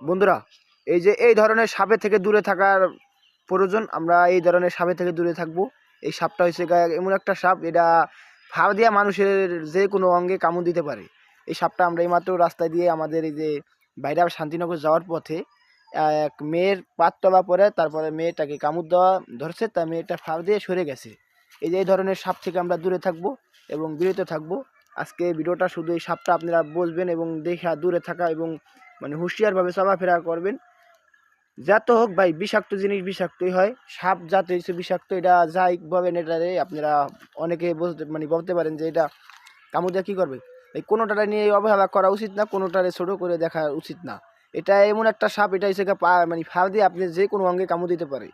বন্ধুরা এই যে এই ধরনের সাপের থেকে দূরে থাকার প্রয়োজন। আমরা এই ধরনের সাপের থেকে দূরে থাকবো। এই সাপটা হচ্ছে এমন একটা সাপ, এটা ফাঁদ দিয়া মানুষের যে কোনো অঙ্গে কামড় দিতে পারে। এই সাপটা আমরা এইমাত্র রাস্তায় দিয়ে আমাদের এই যে বাইরে শান্তিনগর যাওয়ার পথে এক মেয়ের পাত তলা পরে তারপরে মেয়েটাকে কামড় দেওয়া ধরছে, তার মেয়েটা ফাঁদ দিয়ে সরে গেছে। এই যে এই ধরনের সাপ থেকে আমরা দূরে থাকবো এবং বিরত থাকবো। আজকে ভিডিওটা শুধু এই সাপটা আপনারা বুঝবেন এবং দেখে দূরে থাকা এবং মানে হুঁশিয়ারভাবে চলাফেরা করবেন। যত হোক ভাই, বিষাক্ত জিনিস বিষাক্তই হয়। সাপ যাতে হচ্ছে বিষাক্ত, এটা যাই বলেন এটারে আপনারা অনেকে বলতে পারেন যে এটা কামড় দিয়ে কী করবে। এই কোনোটারে নিয়ে অবহেলা করা উচিত না, কোনোটারে ছোটো করে দেখা উচিত না। এটা এমন একটা সাপ, এটা হচ্ছে ফাঁদ দিয়ে আপনি যে কোনো অঙ্গে কামড় দিতে পারে।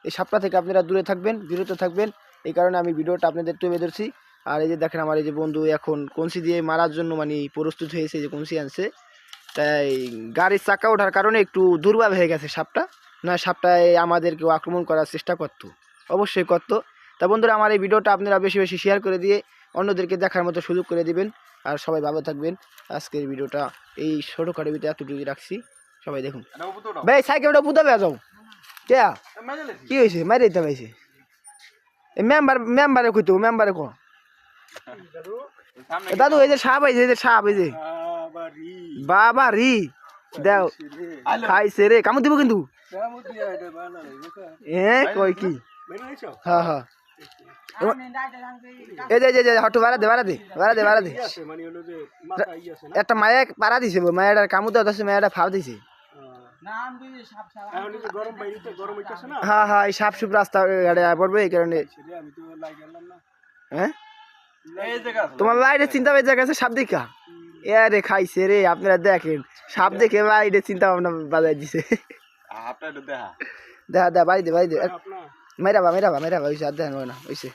এই সাপটা থেকে আপনারা দূরে থাকবেন, বিরত থাকবেন। এই কারণে আমি ভিডিওটা আপনাদের তুলে ধরছি। আর এই যে দেখেন আমার এই যে বন্ধু এখন কঞ্চি দিয়ে মারার জন্য প্রস্তুত হয়েছে, যে কঞ্চি আনছে। তাই গাড়ির চাকা ওঠার কারণে একটু দুর্বল হয়ে গেছে সাপটা, না সাপটায় আমাদেরকেও আক্রমণ করার চেষ্টা করতো, অবশ্যই করতো। তা বন্ধুরা আমার এই ভিডিওটা আপনারা বেশি বেশি শেয়ার করে দিয়ে অন্যদেরকে দেখার মতো সুযোগ করে দিবেন। আর সবাই ভালো থাকবেন। আজকের ভিডিওটা এই ছোটোখাটো ভিতরে এতটুকু রাখছি, সবাই দেখুন। ভাই সাইকেলটা পুঁতাবে যাও কে কি হয়েছে, মারি দিতে পাইছে মেম্বারে কইতো মেম্বারে ক দাদু এই যে সাপ হয়েছে, এই যে সাপ এই যে বাবা রি দেও খাইছে রে, কামড় দিব কিন্তু কই কি হ্যাঁ হ্যাঁ এই যে হটু বাড়া দে একটা মায়া পাড়া দিছে, মায়াটা কামড় দেওয়া আছে, মায়াটা ফাও দিছে। হ্যাঁ হ্যাঁ এই সাপ সুপ রাস্তা পড়বে এই কারণে। হ্যাঁ তোমার লাইটের চিন্তা বেজে গেছে সাপ দেখা এ রে খাইছে রে। আপনারা দেখেন সাপ দেখে লাইটের চিন্তা ভাবনা বাজাই দিছে। দেখা বাড়ি দে মেরাবা হয়েছে আর দেখা না হয়েছে।